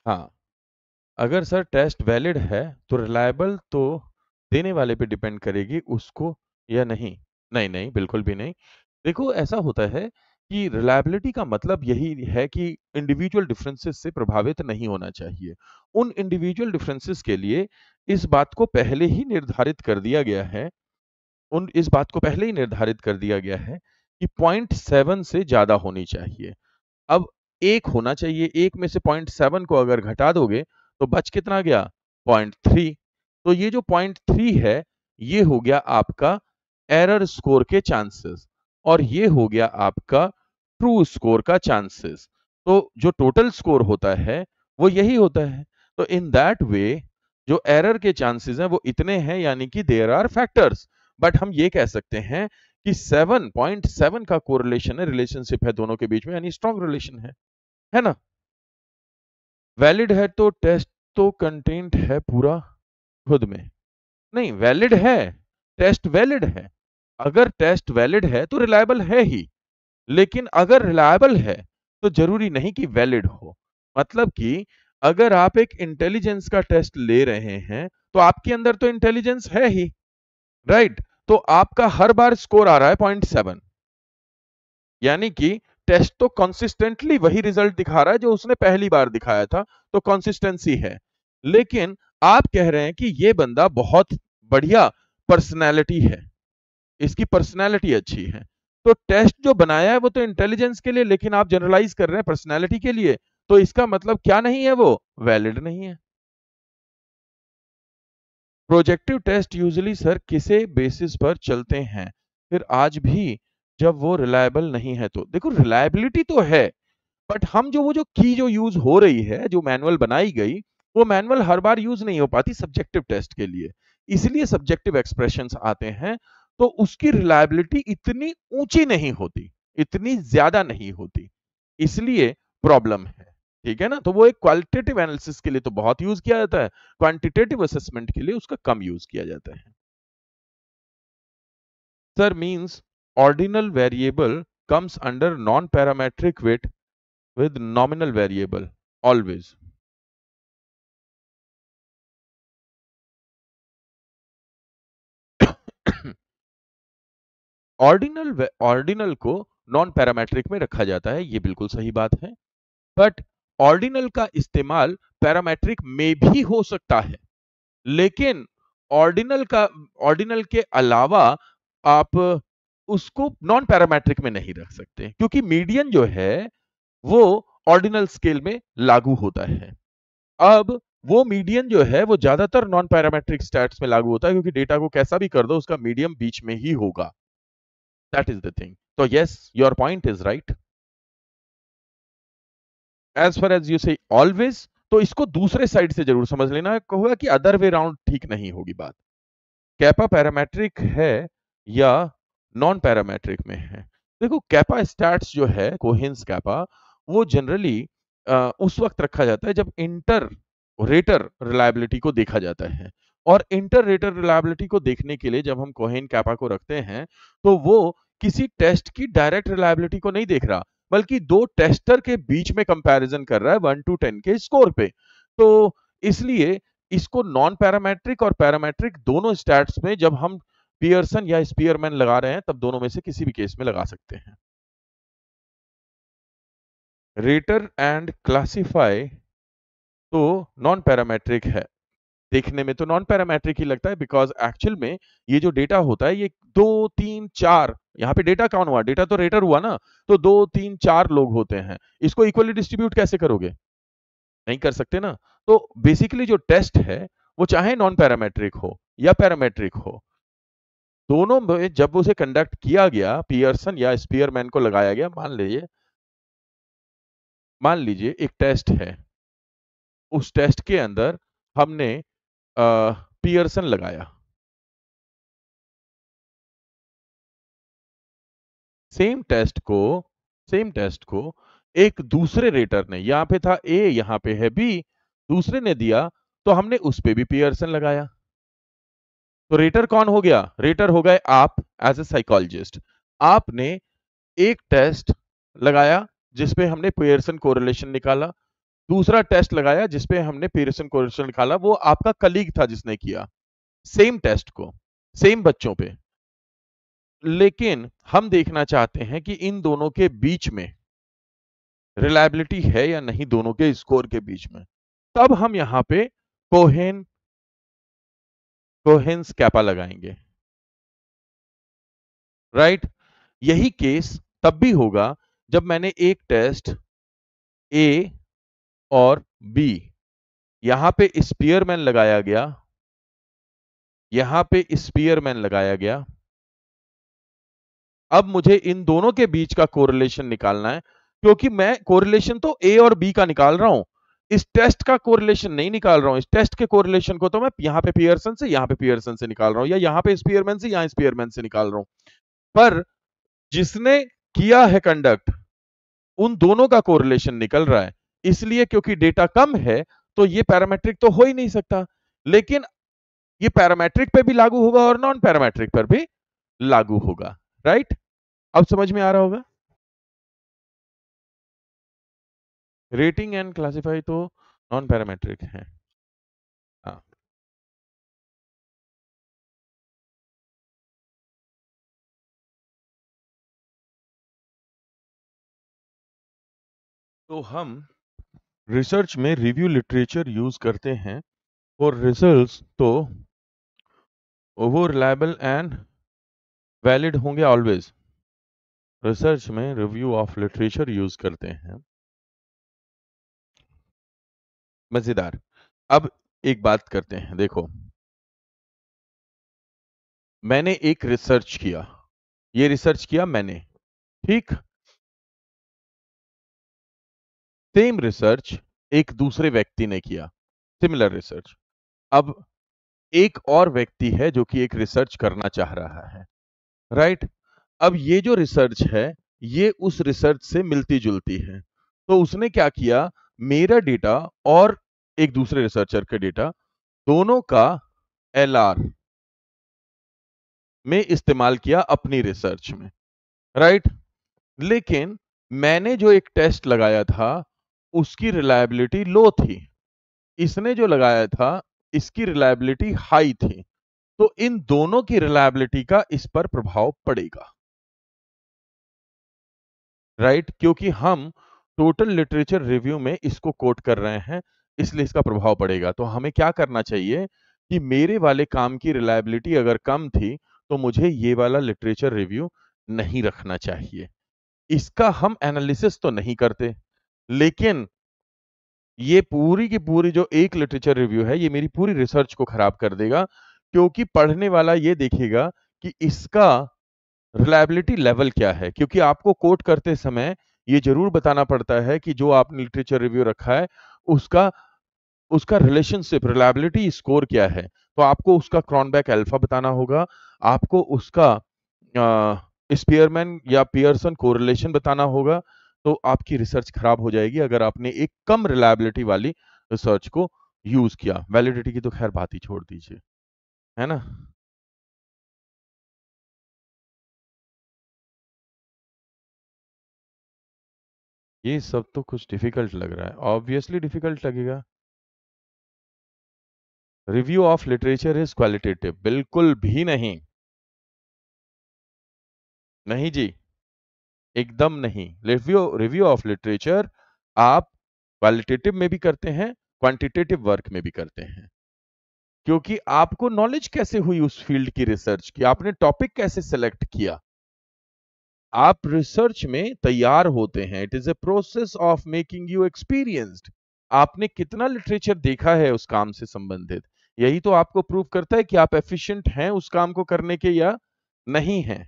हाँ, अगर sir test valid है तो रिलायबल तो देने वाले पे डिपेंड करेगी उसको या नहीं। नहीं नहीं, बिल्कुल भी नहीं। देखो ऐसा होता है कि रिलायबिलिटी का मतलब यही है कि इंडिविजुअल डिफरेंसेस से प्रभावित नहीं होना चाहिए। उन इंडिविजुअल डिफरेंसेस के लिए इस बात को पहले ही निर्धारित कर दिया गया है, उन इस बात को पहले ही निर्धारित कर दिया गया है कि 0.7 से ज्यादा होनी चाहिए। अब एक होना चाहिए, एक में से 0.7 को अगर घटा दोगे तो बच कितना गया? 0.3। तो ये जो 0.3 है ये हो गया आपका एरर स्कोर के चांसेस, और ये हो गया आपका ट्रू स्कोर का चांसेस। तो जो टोटल स्कोर होता है वो यही होता है। तो इन दैट वे जो एरर के चांसेस हैं वो इतने हैं, यानी कि देयर आर फैक्टर्स। बट हम ये कह सकते हैं कि 7.7 का कोरिलेशन है, रिलेशनशिप है दोनों के बीच में, यानी स्ट्रॉन्ग रिलेशन है ना? वैलिड है तो टेस्ट तो कंटेंट है पूरा खुद में। नहीं, वैलिड है, टेस्ट वैलिड है। अगर टेस्ट वैलिड है तो रिलायबल है ही, लेकिन अगर रिलायबल है तो जरूरी नहीं कि वैलिड हो। मतलब कि अगर आप एक इंटेलिजेंस का टेस्ट ले रहे हैं तो आपके अंदर तो इंटेलिजेंस है ही, राइट? तो आपका हर बार स्कोर आ रहा है 0.7, यानी कि टेस्ट तो कंसिस्टेंटली वही रिजल्ट दिखा रहा है जो उसने पहली बार दिखाया था, तो कंसिस्टेंसी है। लेकिन आप कह रहे हैं कि ये बंदा बहुत बढ़िया पर्सनैलिटी है, इसकी पर्सनैलिटी अच्छी है, तो टेस्ट जो बनाया है वो तो इंटेलिजेंस के लिए, लेकिन आप जनरलाइज कर रहे हैं पर्सनैलिटी के लिए, तो इसका मतलब क्या नहीं है? वो वैलिड नहीं है। प्रोजेक्टिव टेस्ट यूजुअली सर किसे बेसिस पर चलते हैं फिर आज भी, जब वो रिलायबल नहीं है? तो देखो रिलायबिलिटी तो है, बट हम जो वो जो की जो यूज हो रही है, जो मैनुअल बनाई गई, वो मैनुअल हर बार यूज नहीं हो पाती सब्जेक्टिव टेस्ट के लिए, इसलिए सब्जेक्टिव एक्सप्रेशंस आते हैं। तो उसकी रिलायबिलिटी इतनी ऊंची नहीं होती, इतनी ज्यादा नहीं होती, इसलिए प्रॉब्लम है। ठीक है ना? तो वो एक क्वालिटेटिव एनालिसिस के लिए तो बहुत यूज किया जाता है, क्वांटिटेटिव असेसमेंट के लिए उसका कम यूज किया जाता है। Sir means ordinal variable comes under non-parametric weight with nominal variable always. Ordinal को नॉन पैरामेट्रिक में रखा जाता है, ये बिल्कुल सही बात है। बट ऑर्डिनल का इस्तेमाल पैरामेट्रिक में भी हो सकता है, लेकिन ऑर्डिनल के अलावा आप उसको नॉन पैरामेट्रिक में नहीं रख सकते, क्योंकि मीडियन जो है वो ऑर्डिनल स्केल में लागू होता है। अब वो मीडियन जो है वो ज्यादातर नॉन पैरामेट्रिक स्टैट्स में लागू होता है, क्योंकि डेटा को कैसा भी कर दो उसका मीडियम बीच में ही होगा। That is the thing. तो yes, your point is right. As far as you say always, तो इसको दूसरे साइड से जरूर समझ लेना, कहूंगा कि अदर वे राउंड ठीक नहीं होगी बात। कैपा पैरामेट्रिक है या नॉन पैरामेट्रिक में है? देखो कैपा स्टैट्स जो है, कोहेंस कैपा, वो जनरली उस वक्त रखा जाता है जब इंटर रेटर रिलायबिलिटी को देखा जाता है। और इंटर रेटर रिलायबिलिटी को देखने के लिए जब हम कोहेन कैपा को रखते हैं तो वो किसी टेस्ट की डायरेक्ट रिलायबिलिटी को नहीं देख रहा, बल्कि दो टेस्टर के बीच में कंपैरिजन कर रहा है 1 to 10 के स्कोर पे। तो इसलिए इसको नॉन पैरामेट्रिक और पैरामेट्रिक दोनों स्टैट्स में जब हम पियर्सन या स्पीयरमैन लगा रहे हैं तब दोनों में से किसी भी केस में लगा सकते हैं। रेटर एंड क्लासिफाई तो नॉन पैरामेट्रिक है, देखने में तो नॉन पैरामेट्रिक ही लगता है, बिकॉज एक्चुअल में ये जो डेटा होता है ये 2 3 4, यहाँ पे डेटा कौन हुआ? डेटा तो रेटर हुआ ना। तो 2 3 4 लोग होते हैं, इसको इक्वली डिस्ट्रीब्यूट कैसे करोगे? नहीं कर सकते ना। तो बेसिकली जो टेस्ट है वो चाहे नॉन पैरामेट्रिक हो या पैरामेट्रिक हो, दोनों में जब उसे कंडक्ट किया गया, पियर्सन या स्पीयरमैन को लगाया गया, मान लीजिए एक टेस्ट है, उस टेस्ट के अंदर हमने पियर्सन लगाया, सेम टेस्ट को सेम टेस्ट को एक दूसरे रेटर ने, यहां पे था ए यहां पे है बी, दूसरे ने दिया, तो हमने उस पे भी पियर्सन लगाया। तो रेटर कौन हो गया? रेटर हो गए आप एज ए साइकोलॉजिस्ट। आपने एक टेस्ट लगाया जिसपे हमने पियर्सन कोरिलेशन निकाला, दूसरा टेस्ट लगाया जिसपे हमने पियर्सन कोरिलेशन निकाला, वो आपका कलीग था जिसने किया सेम टेस्ट को, सेम बच्चों पे। लेकिन हम देखना चाहते हैं कि इन दोनों के बीच में रिलायबिलिटी है या नहीं, दोनों के स्कोर के बीच में। तब हम यहां पे कोहेन्स कैपा लगाएंगे, राइट। यही केस तब भी होगा जब मैंने एक टेस्ट ए और बी, यहां पे स्पीयरमैन लगाया गया, यहां पे स्पीयरमैन लगाया गया। अब मुझे इन दोनों के बीच का कोरिलेशन निकालना है, क्योंकि मैं कोरिलेशन तो ए और बी का निकाल रहा हूं, इस टेस्ट का कोरिलेशन नहीं निकाल रहा हूं। इस टेस्ट के कोरिलेशन को तो मैं यहां पे पियर्सन से, यहां पे पियर्सन से निकाल रहा हूं, या यहां पे स्पीयरमैन से, यहां स्पीयरमैन से निकाल रहा हूं। पर जिसने किया है कंडक्ट, उन दोनों का कोरिलेशन निकल रहा है। इसलिए क्योंकि डेटा कम है तो ये पैरामेट्रिक तो हो ही नहीं सकता, लेकिन ये पैरामेट्रिक पे भी लागू होगा और नॉन पैरामेट्रिक पर भी लागू होगा, राइट। अब समझ में आ रहा होगा। रेटिंग एंड क्लासिफाई तो नॉन पैरामेट्रिक है। हाँ, तो हम रिसर्च में रिव्यू लिटरेचर यूज करते हैं और रिजल्ट्स तो वो रिलायबल एंड वैलिड होंगे ऑलवेज। रिसर्च में रिव्यू ऑफ लिटरेचर यूज करते हैं। मजेदार। अब एक बात करते हैं, देखो मैंने एक रिसर्च किया, ये रिसर्च किया मैंने, ठीक। सेम रिसर्च एक दूसरे व्यक्ति ने किया, सिमिलर रिसर्च। अब एक और व्यक्ति है जो कि एक रिसर्च करना चाह रहा है, राइट। अब ये जो रिसर्च है ये उस रिसर्च से मिलती जुलती है, तो उसने क्या किया, मेरा डेटा और एक दूसरे रिसर्चर के डेटा दोनों का एलआर में इस्तेमाल किया अपनी रिसर्च में, राइट। लेकिन मैंने जो एक टेस्ट लगाया था उसकी रिलायबिलिटी लो थी, इसने जो लगाया था इसकी रिलायबिलिटी हाई थी, तो इन दोनों की रिलायबिलिटी का इस पर प्रभाव पड़ेगा, राइट। क्योंकि हम टोटल लिटरेचर रिव्यू में इसको कोट कर रहे हैं, इसलिए इसका प्रभाव पड़ेगा। तो हमें क्या करना चाहिए कि मेरे वाले काम की रिलायबिलिटी अगर कम थी तो मुझे ये वाला लिटरेचर रिव्यू नहीं रखना चाहिए। इसका हम एनालिसिस तो नहीं करते, लेकिन ये पूरी की पूरी जो एक लिटरेचर रिव्यू है ये मेरी पूरी रिसर्च को खराब कर देगा, क्योंकि पढ़ने वाला ये देखेगा कि इसका रिलायबिलिटी लेवल क्या है। क्योंकि आपको कोट करते समय ये जरूर बताना पड़ता है कि जो आपने लिटरेचर रिव्यू रखा है उसका उसका रिलेशनशिप रिलायबिलिटी स्कोर क्या है, तो आपको उसका क्रॉनबैक अल्फा बताना होगा, आपको उसका स्पीयरमैन या पियर्सन कोरिलेशन बताना होगा। तो आपकी रिसर्च खराब हो जाएगी अगर आपने एक कम रिलायबिलिटी वाली रिसर्च को यूज किया। वैलिडिटी की तो खैर बात ही छोड़ दीजिए, है ना। ये सब तो कुछ डिफिकल्ट लग रहा है, ऑब्वियसली डिफिकल्ट लगेगा। Review of literature is qualitative, बिल्कुल भी नहीं, नहीं जी, एकदम नहीं। रिव्यू रिव्यू ऑफ लिटरेचर आप क्वालिटेटिव में भी करते हैं, क्वांटिटेटिव वर्क में भी करते हैं। क्योंकि आपको नॉलेज कैसे हुई उस फील्ड की रिसर्च की, आपने टॉपिक कैसे सेलेक्ट किया, आप रिसर्च में तैयार होते हैं। It is a process of making you experienced. आपने कितना लिटरेचर देखा है उस काम से संबंधित, यही तो आपको प्रूव करता है कि आप एफिशिएंट हैं उस काम को करने के या नहीं हैं।